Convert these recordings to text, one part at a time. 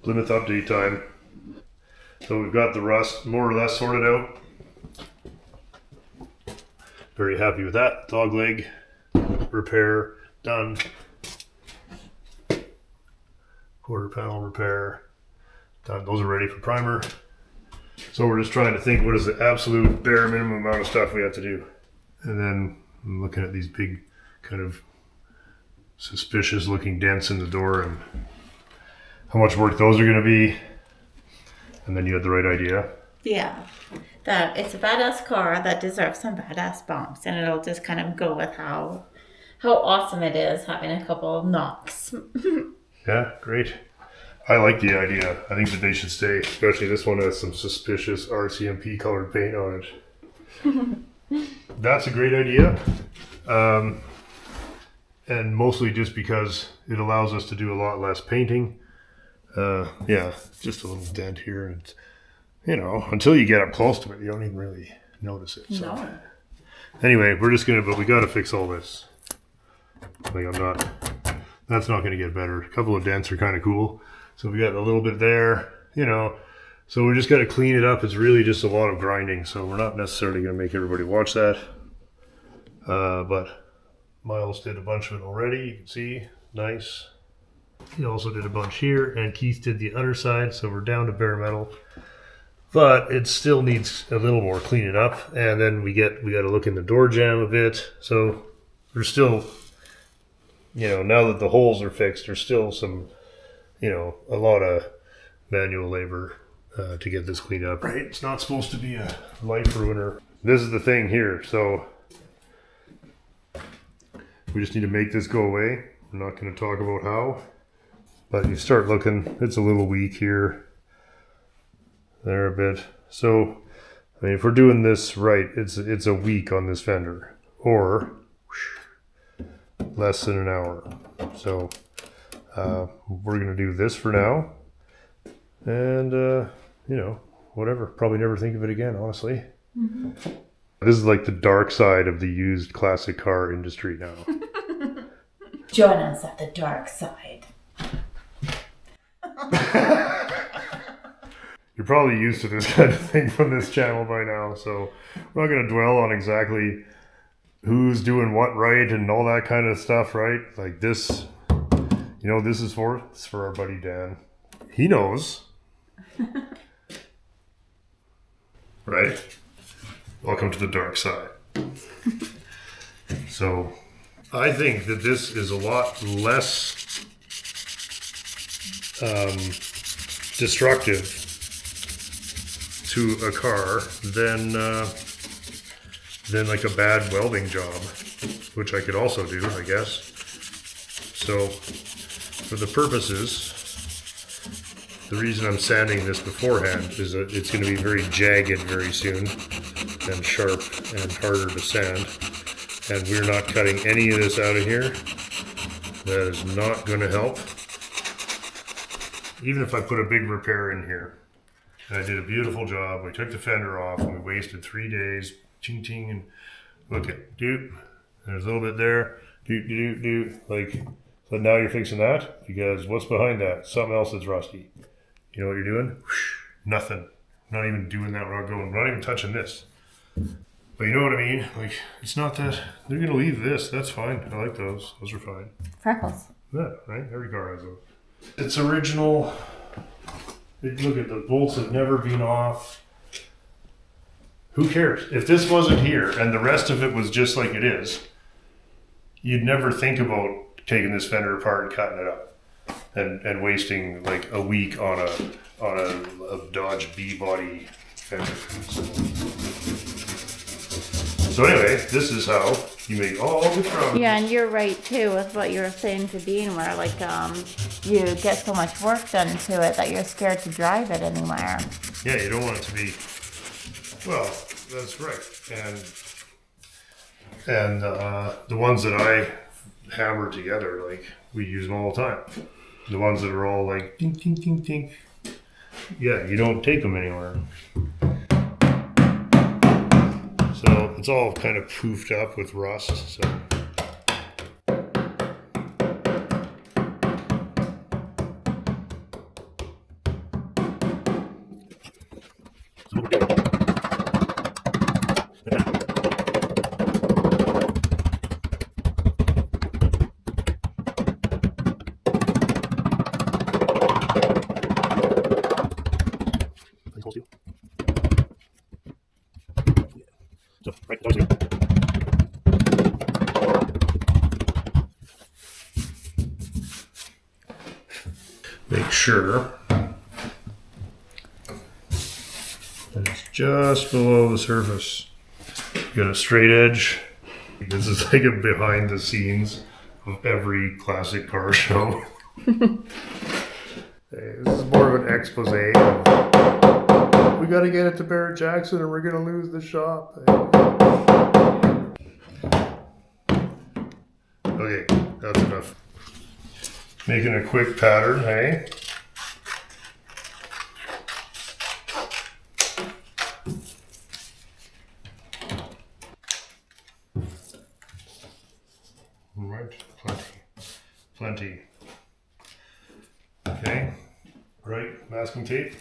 Plymouth update time. So we've got the rust more or less sorted out. Very happy with that. Dog leg repair done. Quarter panel repair done. Those are ready for primer. So we're just trying to think what is the absolute bare minimum amount of stuff we have to do. And then I'm looking at these big kind of suspicious looking dents in the door and how much work those are going to be. And then you had the right idea. Yeah, that it's a badass car that deserves some badass bumps, and it'll just kind of go with how awesome it is having a couple of knocks. Yeah, great. I like the idea. I think that they should stay, especially this one has some suspicious RCMP colored paint on it. That's a great idea. And mostly just because it allows us to do a lot less painting. Yeah, just a little dent here. And it's, until you get up close to it, you don't even really notice it. So. No. Anyway, we're just but we got to fix all this. That's not going to get better. A couple of dents are kind of cool. So we got a little bit there, so we just got to clean it up. It's really just a lot of grinding. So we're not necessarily going to make everybody watch that. But Miles did a bunch of it already. You can see, nice. He also did a bunch here, and Keith did the other side. So we're down to bare metal, but it still needs a little more cleaning up. And then we got to look in the door jamb a bit. So there's still, now that the holes are fixed, there's still some, a lot of manual labor to get this cleaned up. Right? It's not supposed to be a life ruiner. This is the thing here. So we just need to make this go away. I'm not going to talk about how, but you start looking, it's a little weak here, there a bit. So, if we're doing this right, it's a week on this fender, or less than an hour. So, we're going to do this for now, and, whatever. Probably never think of it again, honestly. Mm-hmm. This is like the dark side of the used classic car industry now. Join us at the dark side. You're probably used to this kind of thing from this channel by now, so we're not going to dwell on exactly who's doing what right and all that kind of stuff, right? Like this, this is for our buddy Dan. He knows. Right? Welcome to the dark side. So I think that this is a lot less destructive to a car than like a bad welding job, which I could also do, I guess. So for the purposes, the reason I'm sanding this beforehand is that it's going to be very jagged very soon and sharp and harder to sand. And we're not cutting any of this out of here. That is not going to help. Even if I put a big repair in here. And I did a beautiful job. We took the fender off and we wasted 3 days. Ching ching. And look at, doop. There's a little bit there. Doop, doop, doop. So now you're fixing that? Because what's behind that? Something else that's rusty. You know what you're doing? Nothing. Not even doing that. We're not even touching this. But you know what I mean? It's not that they're going to leave this. That's fine. I like those. Those are fine. Freckles. Yeah, right? Every car has those. It's original. Look at the bolts have never been off. Who cares? If this wasn't here and the rest of it was just like it is, you'd never think about taking this fender apart and cutting it up and wasting like a week on a Dodge B body fender. So anyway, this is how you make all the problems. Yeah, and you're right too with what you were saying to Dean, where you get so much work done to it that you're scared to drive it anywhere. Yeah, you don't want it to be. Well, that's right, and the ones that I hammer together, we use them all the time. The ones that are all like ding ding ding ding. Yeah, you don't take them anywhere. So it's all kind of poofed up with rust. So make sure that it's just below the surface. Got a straight edge. This is like a behind the scenes of every classic car show. This is more of an expose. We got to get it to Barrett Jackson or we're going to lose the shop. Okay, that's enough. Making a quick pattern, hey? All right, plenty. Okay, right, masking tape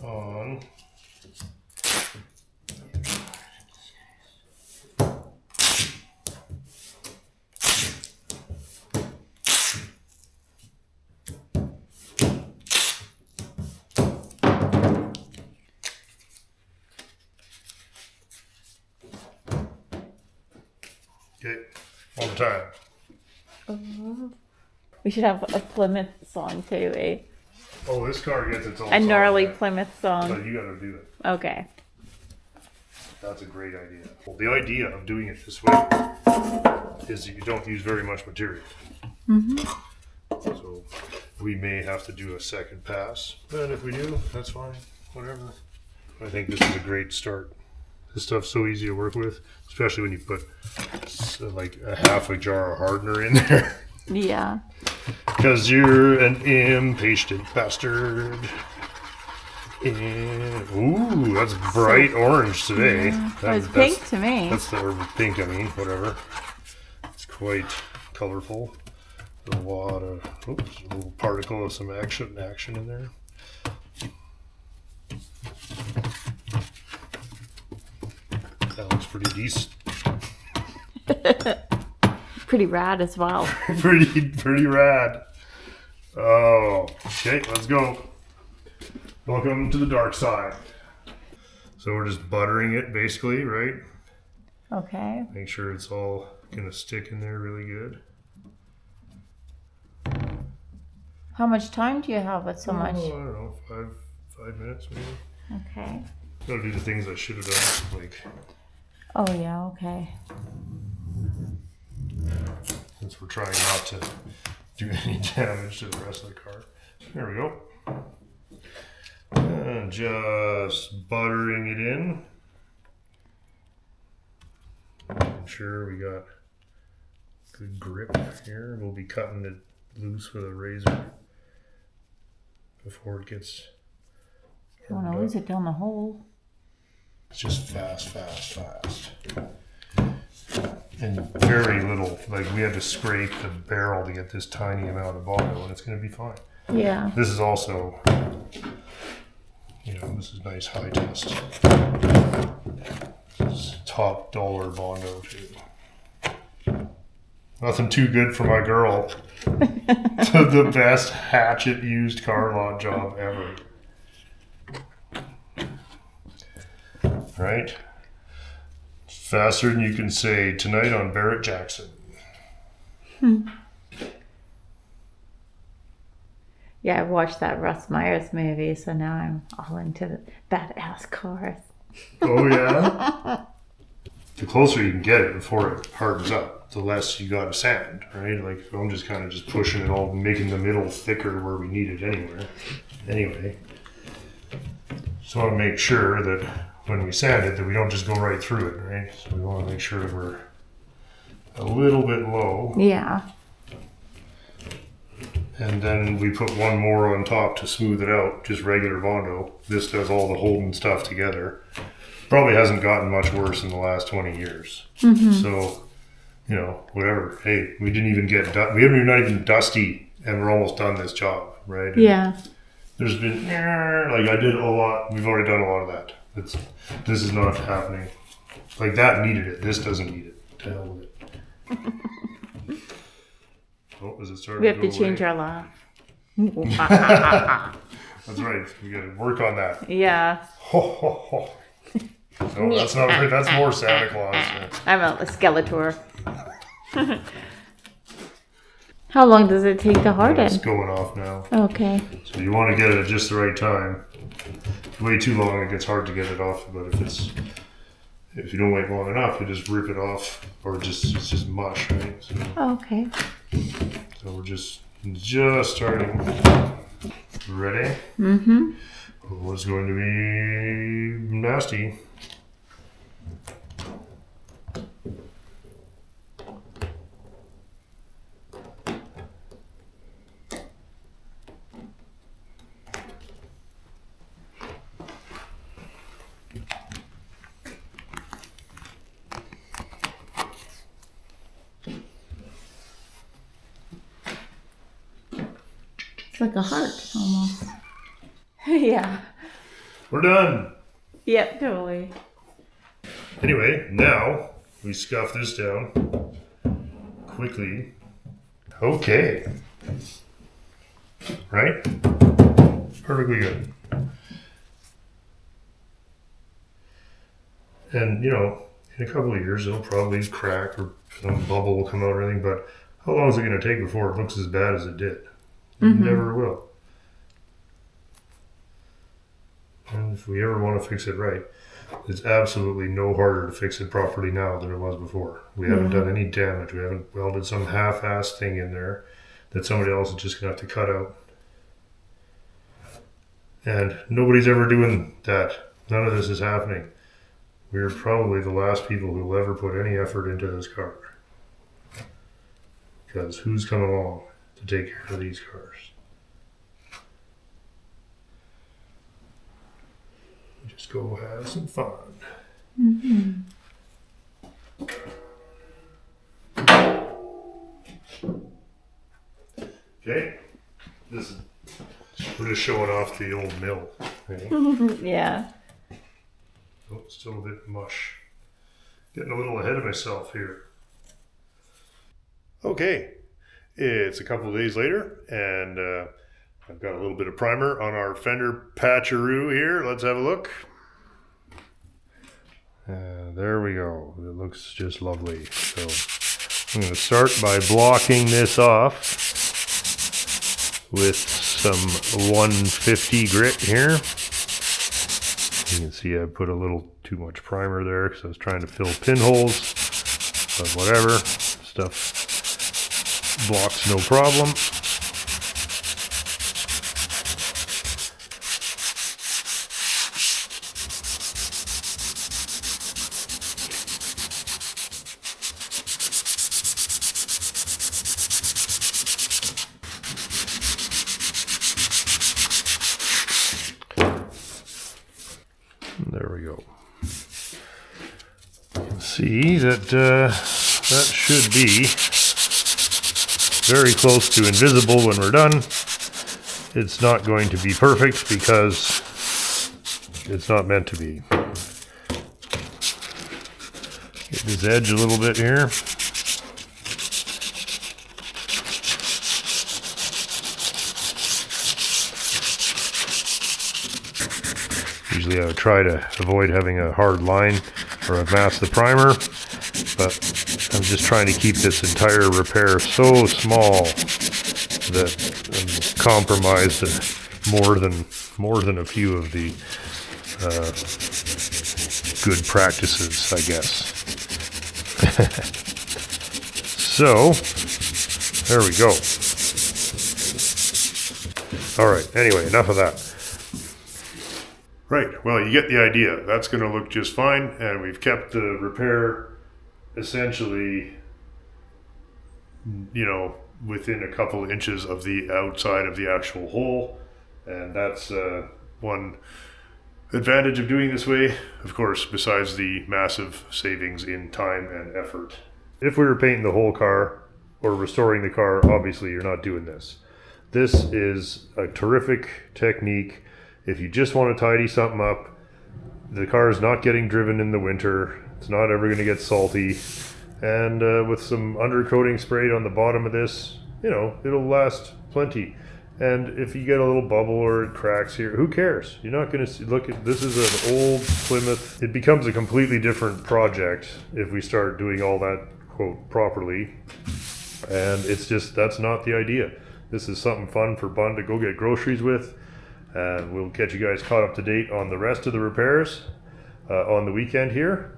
on. Okay, all the time. We should have a Plymouth song too, eh? Oh, this car gets its own A song, gnarly right? Plymouth So song. you gotta do it. Okay. That's a great idea. Well, the idea of doing it this way is that you don't use very much material. So we may have to do a second pass, but if we do, that's fine. Whatever. I think this is a great start. This stuff's so easy to work with, especially when you put like a half a jar of hardener in there. Yeah. Because you're an impatient bastard. And, ooh, that's bright orange today. It was pink to me. That's the pink, I mean, whatever. It's quite colorful. A lot of, oops, a little particle of some action in there. That looks pretty decent. Pretty rad as well. pretty rad. Oh, okay, let's go. Welcome to the dark side. So we're just buttering it basically, right? Okay. Make sure it's all gonna stick in there really good. How much time do you have with so much? Oh, I don't know, five minutes maybe. Okay. Gotta do the things I should have done, like Oh yeah, okay. since we're trying not to do any damage to the rest of the car. There we go. And just buttering it in. Make sure we got good grip here. We'll be cutting it loose with a razor before it gets. Don't want to lose it down the hole. It's just fast. And very little. Like we had to scrape the barrel to get this tiny amount of Bondo, and it's going to be fine. Yeah. This is also, this is nice high test. This is top dollar Bondo too. Nothing too good for my girl. The best hatchet used car lot job ever. Right? Faster than you can say tonight on Barrett Jackson. Yeah, I watched that Russ Myers movie, so now I'm all into the badass cars. Oh yeah? The closer you can get it before it hardens up, the less you gotta sand, right? Like I'm just kind of just pushing it all, making the middle thicker where we need it anyway. So I want to make sure that when we sand it, that we don't just go right through it, right? So we want to make sure that we're a little bit low. Yeah. And then we put one more on top to smooth it out, just regular Bondo. This does all the holding stuff together. Probably hasn't gotten much worse in the last 20 years. So, whatever. Hey, we didn't even get, we haven't not even dusty and we're almost done this job, right? And Yeah. there's been, like I did a lot, we've already done a lot of that. This is not happening. Like that needed it, this doesn't need it. To hell with it. Oh, is it starting We have to to go change away? our laugh. That's right, we gotta work on that. Yeah. Ho, ho, ho. No, that's not, that's more Santa Claus. I'm a Skeletor. How long does it take to It's harden? going off now. Okay. So you want to get it at just the right time. Way too long, it gets hard to get it off. But if you don't wait long enough, you just rip it off, or it's just mush, right? So, Okay. so we're just starting. Ready? Mm-hmm. Oh, it's going to be nasty. It's like a heart almost. Yeah. We're done. Yep, totally. Anyway, now we scuff this down quickly. Okay. Right? Perfectly good. And, you know, in a couple of years, it'll probably crack or some bubble will come out or anything, but how long is it going to take before it looks as bad as it did? It never will. And if we ever want to fix it right, it's absolutely no harder to fix it properly now than it was before. We haven't done any damage. We haven't welded some half-assed thing in there that somebody else is just going to have to cut out. And nobody's ever doing that. None of this is happening. We're probably the last people who will ever put any effort into this car. Because who's come along to take care of these cars? Just go have some fun. Okay, we're just showing off the old mill. Right? Yeah. Oh, still a bit mush. Getting a little ahead of myself here. Okay, it's a couple of days later, and I've got a little bit of primer on our fender patcheroo here. Let's have a look. There we go. It looks just lovely. So I'm going to start by blocking this off with some 150 grit here. You can see I put a little too much primer there because I was trying to fill pinholes, but whatever, stuff blocks no problem. There we go. You can see that that should be very close to invisible when we're done. It's not going to be perfect because it's not meant to be. Get this edge a little bit here. Usually I would try to avoid having a hard line or I've masked the primer, but I'm just trying to keep this entire repair so small that I'm compromised more than a few of the good practices, I guess. So, there we go. All right, anyway, enough of that. Right, well, you get the idea. That's going to look just fine, and we've kept the repair essentially, you know, within a couple inches of the outside of the actual hole, and that's one advantage of doing this way, of course, besides the massive savings in time and effort. If we were painting the whole car or restoring the car, obviously you're not doing this. This is a terrific technique. If you just want to tidy something up, the car is not getting driven in the winter. It's not ever going to get salty. And with some undercoating sprayed on the bottom of this, you know, it'll last plenty. And if you get a little bubble or it cracks here, who cares? You're not going to look at this is an old Plymouth. It becomes a completely different project if we start doing all that, quote, properly. And it's just, that's not the idea. This is something fun for Bun to go get groceries with. And we'll catch you guys caught up to date on the rest of the repairs on the weekend here.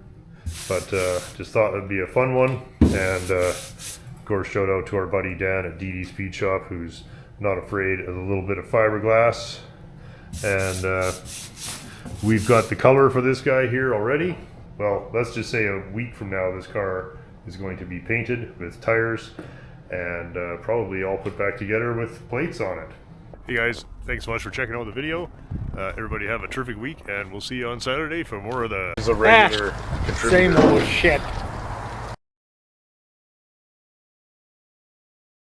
But just thought it'd be a fun one. And of course, shout out to our buddy Dan at DD Speed Shop, who's not afraid of a little bit of fiberglass. And we've got the color for this guy here already. Well, let's just say a week from now, this car is going to be painted with tires and probably all put back together with plates on it. Hey guys, thanks so much for checking out the video. Everybody have a terrific week, and we'll see you on Saturday for more of the regular Same old shit.